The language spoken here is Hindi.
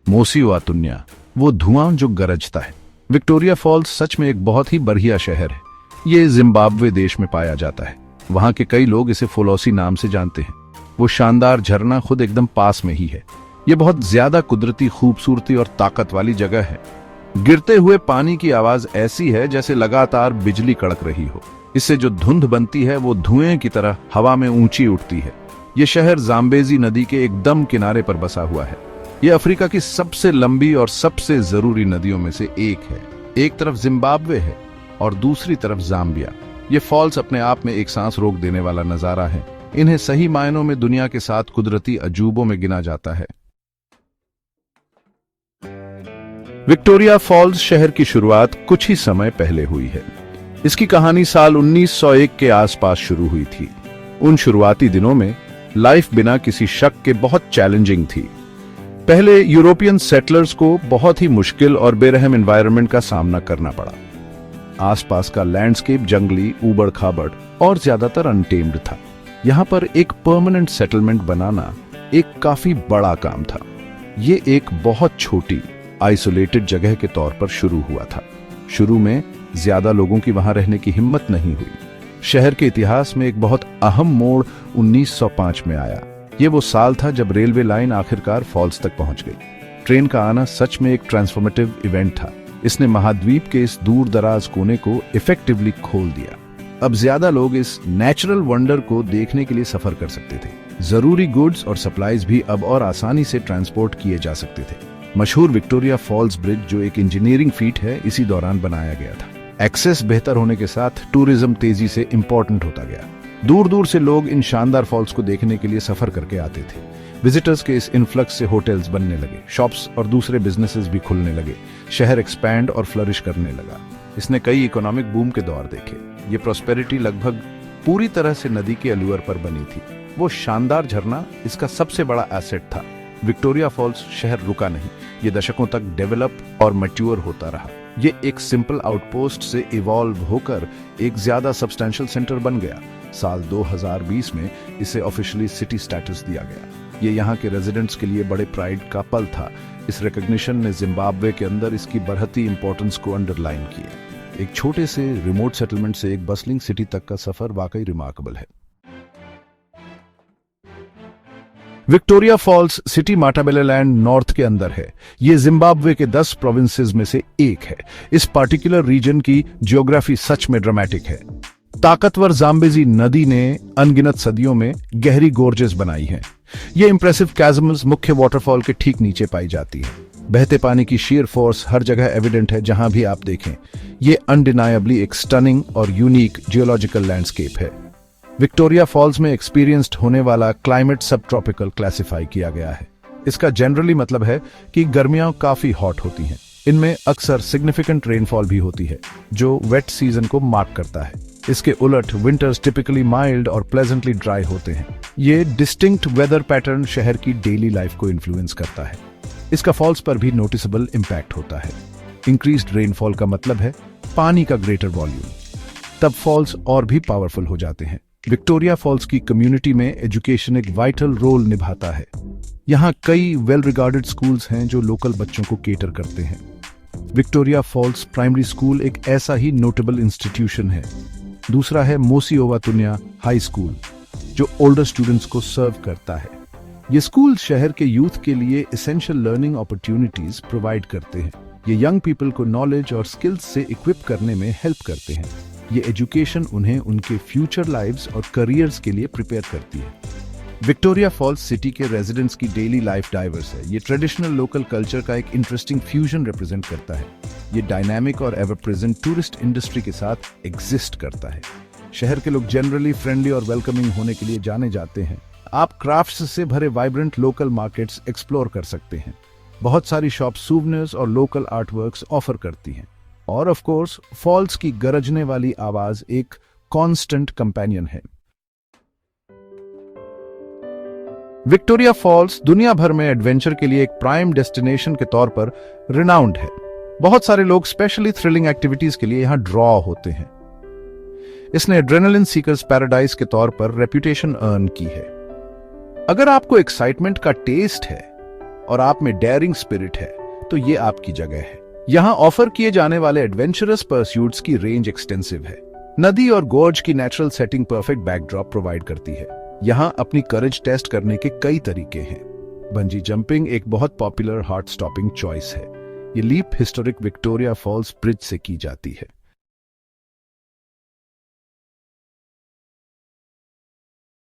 मोसी व तुन्या, वो धुआं जो गरजता है। विक्टोरिया फॉल्स सच में एक बहुत ही बढ़िया शहर है। ये जिम्बाब्वे देश में पाया जाता है। वहां के कई लोग इसे फोलोसी नाम से जानते हैं। वो शानदार झरना खुद एकदम पास में ही है। ये बहुत ज्यादा कुदरती खूबसूरती और ताकत वाली जगह है। गिरते हुए पानी की आवाज ऐसी है जैसे लगातार बिजली कड़क रही हो। इससे जो धुंध बनती है वो धुएं की तरह हवा में ऊंची उठती है। ये शहर जाम्बेजी नदी के एकदम किनारे पर बसा हुआ है। ये अफ्रीका की सबसे लंबी और सबसे जरूरी नदियों में से एक है। एक तरफ जिम्बाब्वे है और दूसरी तरफ जाम्बिया। ये फॉल्स अपने आप में एक सांस रोक देने वाला नजारा है। इन्हें सही मायनों में दुनिया के 7 कुदरती अजूबों में गिना जाता है। विक्टोरिया फॉल्स शहर की शुरुआत कुछ ही समय पहले हुई है। इसकी कहानी साल 1901 के आसपास शुरू हुई थी। उन शुरुआती दिनों में लाइफ बिना किसी शक के बहुत चैलेंजिंग थी। पहले यूरोपियन सेटलर्स को बहुत ही मुश्किल और बेरहम एनवायरनमेंट का सामना करना पड़ा। आसपास का लैंडस्केप जंगली, ऊबड़ खाबड़ और ज्यादातर अनटेम्ड था। यहां पर एक परमानेंट सेटलमेंट बनाना एक काफी बड़ा काम था। ये एक बहुत छोटी आइसोलेटेड जगह के तौर पर शुरू हुआ था। शुरू में ज्यादा लोगों की वहां रहने की हिम्मत नहीं हुई। शहर के इतिहास में एक बहुत अहम मोड़ 1905 में आया। ये वो साल था जब रेलवे लाइन आखिरकार फॉल्स तक पहुंच गई। ट्रेन का आना सच में एक ट्रांसफॉर्मेटिव इवेंट था। इसने महाद्वीप के इस दूर दराज कोने को इफेक्टिवली खोल दिया। अब ज्यादा लोग इस नेचुरल वंडर को देखने के लिए सफर कर सकते थे। जरूरी गुड्स और सप्लाईज भी अब और आसानी से ट्रांसपोर्ट किए जा सकते थे। मशहूर विक्टोरिया फॉल्स ब्रिज, जो एक इंजीनियरिंग फीट है, इसी दौरान बनाया गया था। एक्सेस बेहतर होने के साथ टूरिज्म तेजी से इंपॉर्टेंट होता गया। दूर दूर से लोग इन शानदार फॉल्स को देखने के लिए सफर करके आते थे। विजिटर्स के इस इन्फ्लक्स से होटल्स बनने लगे, शॉप्स और दूसरे बिजनेसेस भी खुलने लगे। शहर एक्सपैंड और फ्लरिश करने लगा। इसने कई इकोनॉमिक बूम के दौर देखे। ये प्रॉस्पेरिटी लगभग पूरी तरह से नदी के अलूर पर बनी थी। वो शानदार झरना इसका सबसे बड़ा एसेट था। विक्टोरिया फॉल्स शहर रुका नहीं। ये दशकों तक डेवलप और मैच्योर होता रहा। ये एक सिंपल आउटपोस्ट से इवॉल्व होकर एक ज्यादा सब्सटेंशियल सेंटर बन गया। साल 2020 में इसे ऑफिशियली सिटी स्टेटस दिया गया। ये यहाँ के रेजिडेंट्स के लिए बड़े प्राइड का पल था। इस रिकॉग्निशन ने जिम्बाब्वे के अंदर इसकी बढ़ती इंपॉर्टेंस को अंडरलाइन किया। एक छोटे से रिमोट सेटलमेंट से एक बसलिंग सिटी तक का सफर वाकई रिमार्केबल है। विक्टोरिया फॉल्स सिटी माटाबेलेलैंड नॉर्थ के अंदर है। ये जिम्बाब्वे के 10 प्रोविंसेस में से एक है। इस पार्टिकुलर रीजन की ज्योग्राफी सच में ड्रामेटिक है। ताकतवर जाम्बेजी नदी ने अनगिनत सदियों में गहरी गोर्जेस बनाई हैं। ये इंप्रेसिव कैज़म्स मुख्य वाटरफॉल के ठीक नीचे पाई जाती है। बहते पानी की शीयर फोर्स हर जगह एविडेंट है जहां भी आप देखें। ये अनडिनायबली एक स्टनिंग और यूनिक जियोलॉजिकल लैंडस्केप है। विक्टोरिया फॉल्स में एक्सपीरियंस्ड होने वाला क्लाइमेट सब ट्रॉपिकल क्लासिफाई किया गया है। इसका जनरली मतलब है कि गर्मियां काफी हॉट होती हैं। इनमें अक्सर सिग्निफिकेंट रेनफॉल भी होती है, जो वेट सीजन को मार्क करता है। इसके उलट विंटर्स टिपिकली माइल्ड और प्लेजेंटली ड्राई होते हैं। ये डिस्टिंक्ट वेदर पैटर्न शहर की डेली लाइफ को इन्फ्लुएंस करता है। इसका फॉल्स पर भी नोटिसेबल इंपैक्ट होता है। इंक्रीज्ड रेनफॉल का मतलब है पानी का ग्रेटर वॉल्यूम। तब फॉल्स और भी पावरफुल हो जाते हैं। विक्टोरिया फॉल्स की कम्युनिटी में एजुकेशन एक वाइटल रोल निभाता है। यहाँ कई वेल रिगार्डेड स्कूल्स हैं जो लोकल बच्चों को केटर करते हैं। विक्टोरिया फॉल्स प्राइमरी स्कूल एक ऐसा ही नोटेबल इंस्टीट्यूशन है। दूसरा है मोसी व तुन्या हाई स्कूल, जो ओल्डर स्टूडेंट्स को सर्व करता है। ये स्कूल शहर के यूथ के लिए एसेंशियल लर्निंग अपॉर्चुनिटीज प्रोवाइड करते हैं। ये यंग पीपल को नॉलेज और स्किल्स से इक्विप करने में हेल्प करते हैं। ये एजुकेशन उन्हें उनके फ्यूचर लाइव्स और करियर्स के लिए प्रिपेयर करती है। विक्टोरिया फॉल्स सिटी के रेजिडेंट्स की डेली लाइफ डाइवर्स है। ये ट्रेडिशनल लोकल कल्चर का एक इंटरेस्टिंग फ्यूजन रिप्रेजेंट करता है। ये डायनामिक और एवर प्रेजेंट टूरिस्ट इंडस्ट्री के साथ एग्जिस्ट करता है। शहर के लोग जनरली फ्रेंडली और वेलकमिंग होने के लिए जाने जाते हैं। आप क्राफ्ट्स से भरे वाइब्रेंट लोकल मार्केट्स एक्सप्लोर कर सकते हैं। बहुत सारी शॉप सूवनिर्स और लोकल आर्टवर्क्स ऑफर करती हैं। और ऑफ कोर्स फॉल्स की गरजने वाली आवाज एक कांस्टेंट कंपेनियन है। विक्टोरिया फॉल्स दुनिया भर में एडवेंचर के लिए एक प्राइम डेस्टिनेशन के तौर पर रिनाउंड है। बहुत सारे लोग स्पेशली थ्रिलिंग एक्टिविटीज के लिए यहां ड्रॉ होते हैं। इसने एड्रेनलिन सीकर्स पैराडाइज के तौर पर रेपुटेशन अर्न की है। अगर आपको एक्साइटमेंट का टेस्ट है और आप में डेयरिंग स्पिरिट है तो ये आपकी जगह है। यहाँ ऑफर किए जाने वाले एडवेंचरस परस्यूट्स की रेंज एक्सटेंसिव है। नदी और गोर्ज की natural setting perfect backdrop provide करती है। यहाँ अपनी करेज टेस्ट करने के कई तरीके हैं। बंजी जंपिंग एक बहुत पॉपुलर हार्ट स्टॉपिंग चॉइस है। ये leap historic Victoria Falls bridge से की जाती है।